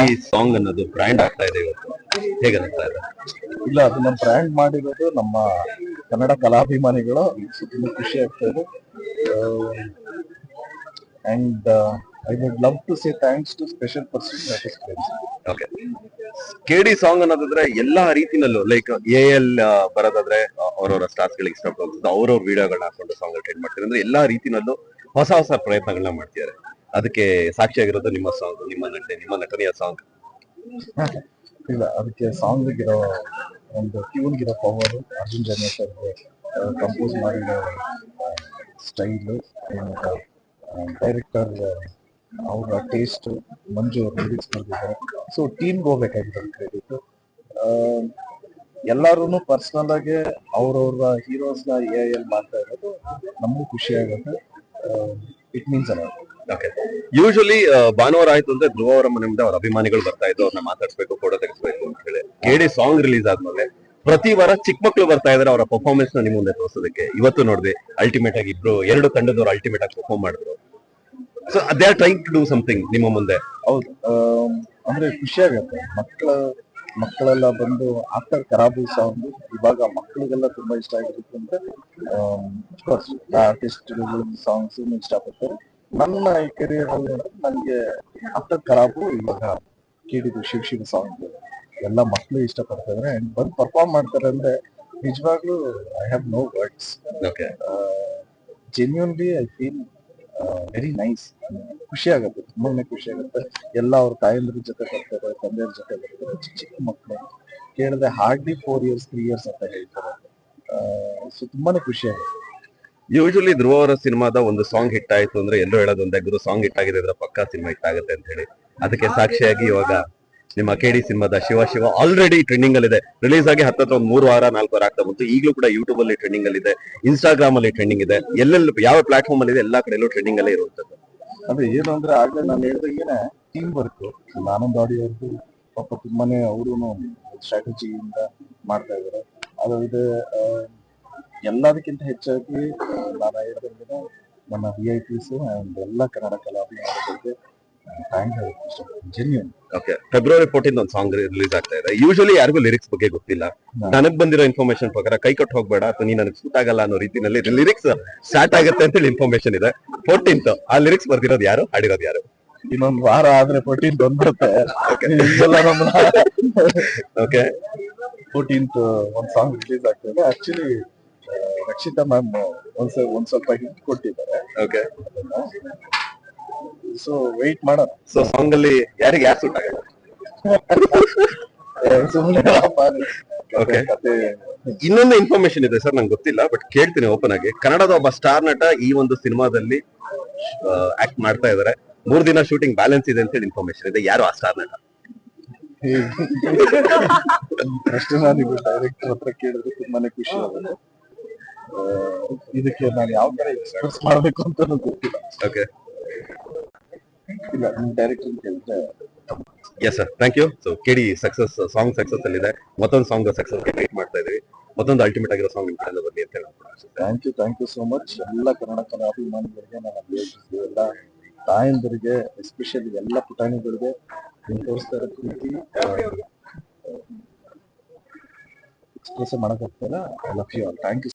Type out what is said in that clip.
ಈ ಸಾಂಗ್ ಅನ್ನೋದು ಬ್ರ್ಯಾಂಡ್ ಆಗ್ತಾ ಇದೆ ಇವತ್ತು, ಹೇಗೆ ಅನಿಸ್ತಾ ಇದೆ? ಇಲ್ಲ, ಅದನ್ನ ಬ್ರ್ಯಾಂಡ್ ಮಾಡಿರೋದು ನಮ್ಮ ಕನ್ನಡ ಕಲಾಭಿಮಾನಿಗಳು. ತುಂಬಾ ಖುಷಿ ಆಗ್ತಾ ಇದೆ. And I would love to say thanks to special person that is friends. Okay, KD song ಅನ್ನೋದಾದ್ರೆ ಎಲ್ಲಾ ರೀತಿನಲ್ಲೂ ಲೈಕ್ ಎಲ್ ಬರೋದಾದ್ರೆ ಅವರವರ ಸ್ಟಾರ್ಸ್ ಗಳಿಗೆ ಇಷ್ಟಪಡುತ್ತೆ, ಅವ್ರವ್ರ ವಿಡಿಯೋಗಳನ್ನ ಹಾಕೊಂಡು ಸಾಂಗ್ ಅಟೆಂಡ್ ಮಾಡ್ತಾರೆ ಅಂದ್ರೆ ಎಲ್ಲಾ ರೀತಿನಲ್ಲೂ ಹೊಸ ಹೊಸ ಪ್ರಯತ್ನಗಳನ್ನ ಮಾಡ್ತಿದ್ದಾರೆ. ಅದಕ್ಕೆ ಸಾಕ್ಷಿಯಾಗಿರೋದು ನಿಮ್ಮ ಸಾಂಗ್, ನಿಮ್ಮ ನಟನೆಯ ಸಾಂಗ್. ಇಲ್ಲ, ಅದಕ್ಕೆ ಸಾಂಗ್ ಇರೋ ಒಂದು ಟ್ಯೂನ್ ಇರೋ power Arjun Janya sir compose ಮಾಡಿರೋ ಸ್ಟೈಲು, ಡೈರೆಕ್ಟರ್ ಅವರ ಟೇಸ್ಟ್, ಮಂಜು ಅವ್ರ ಲಿರಿಕ್ಸ್ ಬರ್ತಿದ್ದಾರೆ. ಸೊ ಟೀಮ್ಗೆ ಹೋಗ್ಬೇಕಾಗಿರೋ ಕ್ರೆಡಿಟ್. ಎಲ್ಲಾರು ಪರ್ಸನಲ್ ಆಗಿ ಅವ್ರವ್ರ ಹೀರೋಸ್ ನ ಎಲ್ ಮಾಡ್ತಾ ಇರೋದು ನಮಗೂ ಖುಷಿ ಆಗುತ್ತೆ. ಇಟ್ ಮೀನ್ಸ್ ಅಲ್ಲ. ಓಕೆ, ಯೂಶಲಿ ಭಾನುವಾರ ಆಯ್ತು ಅಂದ್ರೆ ಧ್ರುವ ಅವರ ಮನೆ ಮುಂದೆ ಅವ್ರ ಅಭಿಮಾನಿಗಳು ಬರ್ತಾ ಇದ್ದು ಅವ್ರನ್ನ ಮಾತಾಡ್ಸ್ಬೇಕು, ಫೋಟೋ ತೆಗಿಸ್ಬೇಕು ಅಂತ ಹೇಳಿ. ಕೆಡಿ ಸಾಂಗ್ ರಿಲೀಸ್ ಆದ್ಮೇಲೆ ಪ್ರತಿ ವಾರ ಚಿಕ್ಕ ಮಕ್ಳು ಬರ್ತಾ ಇದಾರೆ ಅವರ ಪರ್ಫಾರ್ಮೆನ್ಸ್ ನ ನಿಮ್ ಮುಂದೆ ತೋರಿಸೋದಕ್ಕೆ. ಇವತ್ತು ನೋಡಿದ್ವಿ ಅಲ್ಟಿಮೇಟ್ ಆಗಿ ಎರಡು ತಂಡದವರು ಅಲ್ಟಿಮೇಟ್ ಆಗಿ ಪರ್ಫಾರ್ಮ್ ಮಾಡಿದ್ರು. So they are trying to do something ನಿಮ್ಮ ಮುಂದೆ. ಹೌದು, ಅಂದ್ರೆ ಖುಷಿ ಆಗತ್ತೆ. ಮಕ್ಕಳೆಲ್ಲ ಬಂದು ಆಫ್ಟರ್ ಕರಾಬು ಸಾಂಗ್ ಇವಾಗ ಮಕ್ಕಳಿಗೆಲ್ಲ ತುಂಬಾ ಇಷ್ಟ ಆಗಿರುತ್ತೆ ಅಂತ. ಅಫ್ಕೋರ್ಸ್ ಆರ್ಟಿಸ್ಟ್ ಸಾಂಗ್ಸ್ ಇಷ್ಟಪಡ್ತಾರೆ. ನನ್ನ ಈ ಕೆರಿಯರ್ ಅಲ್ಲಿ ನನಗೆ ಆಫ್ಟರ್ ಕರಾಬು ಇವಾಗ ಕೇಳಿದ್ದು ಶಿವ ಸಾಂಗ್ ಎಲ್ಲ ಮಕ್ಕಳು ಇಷ್ಟಪಡ್ತಾರೆ ಅಂಡ್ ಬಂದು ಪರ್ಫಾರ್ಮ್ ಮಾಡ್ತಾರೆ ಅಂದ್ರೆ ನಿಜವಾಗ್ಲೂ I have no words. Genuinely I feel very nice. ಖುಷಿ ಆಗುತ್ತೆ, ತುಂಬಾನೇ ಖುಷಿ ಆಗುತ್ತೆ. ಎಲ್ಲ ಅವ್ರ ತಾಯಂದ್ರ ಜೊತೆ ಬರ್ತಾರೆ, ತಂದೆಯವ್ರ ಜೊತೆ ಬರ್ತಾರೆ. ಚಿಕ್ಕ ಮಕ್ಕಳು ಕೇಳಿದ್ರೆ ಹಾರ್ಡ್ಲಿ 4 years 3 years ಅಂತ ಹೇಳ್ತಾರೆ. ಸೊ ತುಂಬಾನೇ ಖುಷಿ ಆಗುತ್ತೆ. ಯೂಶಲಿ ಧ್ರುವ ಅವರ ಸಿನಿಮಾದ ಒಂದು ಸಾಂಗ್ ಹಿಟ್ ಆಯ್ತು ಅಂದ್ರೆ ಎಲ್ಲರೂ ಹೇಳೋದು ಒಂದೇ, ಗುರು ಸಾಂಗ್ ಹಿಟ್ ಆಗಿದೆ ಅಂದ್ರೆ ಪಕ್ಕಾ ಸಿನಿಮಾ ಹಿಟ್ ಆಗುತ್ತೆ ಅಂತ ಹೇಳಿ. ಅದಕ್ಕೆ ಸಾಕ್ಷಿಯಾಗಿ ಇವಾಗ ನಿಮ್ಮ ಕೆಡಿ ಸಿನಿಮಾದ ಶಿವ ಆಲ್ರೆಡಿ ಟ್ರೆಂಡಿಂಗ್ ಅಲ್ಲಿ ಇದೆ. ರಿಲೀಸ್ ಆಗಿ ಹತ್ತತ್ರ ಒಂದು 3 ವಾರ 4 ವಾರ ಆಗ್ತಾ ಬಂತು. ಈಗಲೂ ಕೂಡ ಯೂಟ್ಯೂಬ್ ಅಲ್ಲಿ ಟ್ರೆಂಡಿಂಗ್ ಅಲ್ಲಿ ಇದೆ, ಇನ್ಸ್ಟಾಗ್ರಾಮ್ ಅಲ್ಲಿ ಟ್ರೆಂಡಿಂಗ್ ಇದೆ, ಎಲ್ಲೆಲ್ಲೂ ಯಾವ ಪ್ಲಾಟ್ಫಾರ್ಮ್ ಅಲ್ಲಿ ಇದೆ ಎಲ್ಲಾ ಕಡೆಯಲ್ಲೂ ಟ್ರೆಂಡಿಂಗ್ ಅಲ್ಲೇ ಇರುವಂತದ್ದು. ಅದೇ ಏನು ಅಂದ್ರೆ ಆಗ್ಲೇ ನಾನು ಹೇಳ್ದಂಗೆನೆ ಟೀಮ್ ವರ್ಕ್. ಆನಂದ್ ಆಡಿ ಅವ್ರದ್ದು ಪಾಪ ತುಂಬಾನೇ ಅವರು ಸ್ಟ್ರಾಟಜಿಯಿಂದ ಮಾಡ್ತಾ ಇದ್ದಾರೆ. ಅದಾದ್ರೆ ಎಲ್ಲದಕ್ಕಿಂತ ಹೆಚ್ಚಾಗಿ ನಾನು ಹೇಳ್ದಂಗೆ ನನ್ನ VIPs ಅಂಡ್ ಎಲ್ಲ ಕನ್ನಡ ಕಲಾವಿದರಿಗೆ ಥ್ಯಾಂಕ್ಸ್ ಹೇಳಕ್ಕೆ ಇಷ್ಟಪಡ್ತೀನಿ, ಜೆನ್ಯೂನ್. ಓಕೆ, February 14 ಒಂದು ಸಾಂಗ್ ರಿಲೀಸ್ ಆಗ್ತಾ ಇದೆ. ಯೂಶಲಿ ಯಾರಿಗೂ ಲಿರಿಕ್ಸ್ ಬಗ್ಗೆ ಗೊತ್ತಿಲ್ಲ. ನನಗ್ ಬಂದಿರೋ ಇನ್ಫಾರ್ಮೇಶನ್ ಪ್ರಕಾರ ಕೈ ಕಟ್ಟು ಹೋಗ್ಬೇಡ ಅಥವಾ ನೀ ನನಗೆ ಸೂಟ್ ಆಗಲ್ಲ ಅನ್ನೋ ರೀತಿನಲ್ಲಿ ಲಿರಿಕ್ಸ್ ಸ್ಟಾರ್ಟ್ ಆಗುತ್ತೆ ಅಂತ ಹೇಳಿ ಇನ್ಫಾರ್ಮೇಶನ್ ಇದೆ. 14th ಆ ಲಿರಿಕ್ಸ್ ಬರ್ದಿರೋದು ಯಾರು, ಹಾಡಿರೋದು ಯಾರು? ಇನ್ನೊಂದು ವಾರ ಆದ್ರೆ 14th ಬಂದ್ಬಿಡುತ್ತೆ. ಓಕೆ, 14th ಒಂದು ಸಾಂಗ್ ರಿಲೀಸ್ ಆಗ್ತದೆ. ಆಕ್ಚುಲಿ ರಕ್ಷಿತಾ ಮ್ಯಾಮ್ ಒಂದ್ ಸ್ವಲ್ಪ ಹಿಂಟ್ ಕೊಟ್ಟಿದ್ದಾರೆ. ಓಕೆ, ಸೊ ವೆಯ್ಟ್ ಮಾಡೋಣ. ಸೊ ಸಾಂಗ್ ಅಲ್ಲಿ ಯಾರಿಗೆ ಯಾರು ಸೂಟ್ ಆಗಲ್ಲ? ಸುಮ್ಮನೆ ಓಕೆ, ಇನ್ನೊಂದು ಇನ್ಫಾರ್ಮೇಶನ್ ಇದೆ ಸರ್, ನಂಗೆ ಗೊತ್ತಿಲ್ಲ ಬಟ್ ಕೇಳ್ತೀನಿ ಓಪನ್ ಆಗಿ. ಕನ್ನಡದ ಒಬ್ಬ ಸ್ಟಾರ್ ನಟ ಈ ಒಂದು ಸಿನಿಮಾದಲ್ಲಿ ಆಕ್ಟ್ ಮಾಡ್ತಾ ಇದಾರೆ. 3 ದಿನ ಶೂಟಿಂಗ್ ಬ್ಯಾಲೆನ್ಸ್ ಇದೆ ಅಂತ ಹೇಳಿ ಇನ್ಫಾರ್ಮೇಶನ್ ಇದೆ. ಯಾರು ಆ ಸ್ಟಾರ್ ನಟ? ಅಷ್ಟು ನಾನು ಡೈರೆಕ್ಟರ್ ಹತ್ರ ಕೇಳಿದ್ರೆ ತುಂಬಾನೇ ಖುಷಿ ಆಗುತ್ತೆ. ಇದಕ್ಕೆ ನಾನು ಯಾವ ತರ ಎಕ್ಸ್ಪ್ರೆಸ್ ಮಾಡ್ಬೇಕು ಅಂತ ಗೊತ್ತಿಲ್ಲ. ಓಕೆ, ಇಲ್ಲ, ಡೈರೆಕ್ಟರ್ ಕೇಳಿದ್ರೆ. Yes sir, thank you. So KD song success ಅಲ್ಲಿ ಇದೆ. ಮತ್ತೊಂದು ಸಾಂಗ್ ಸಕ್ಸಸ್ ವೇಟ್ ಮಾಡ್ತಾ ಇದೀವಿ. ಮತ್ತೊಂದು ಅಲ್ಟಿಮೇಟ್ ಆಗಿರೋ ಸಾಂಗ್ ನಿಮ್ಮ ಕಡೆಯಿಂದ ಬರಲಿ ಅಂತ ಹೇಳಿ. Thank you so much. ಎಲ್ಲ ಕನ್ನಡ ಕಲಾಭಿಮಾನಿಗಳಿಗೆ, ನನ್ನ ಎಲ್ಲ ತಾಯಂದರಿಗೆ, ಎಸ್ಪೆಷಲಿ ಎಲ್ಲ ಪುಟಾಣಿಗಳಿಗೆ ತೋರಿಸ್ತಾ ಇರೋ ಪ್ರೀತಿ ಎಕ್ಸ್ಪ್ರೆಸ್ ಮಾಡಕ್ ಆಗ್ತಾಯಿಲ್ಲ. I love you all. Thank you.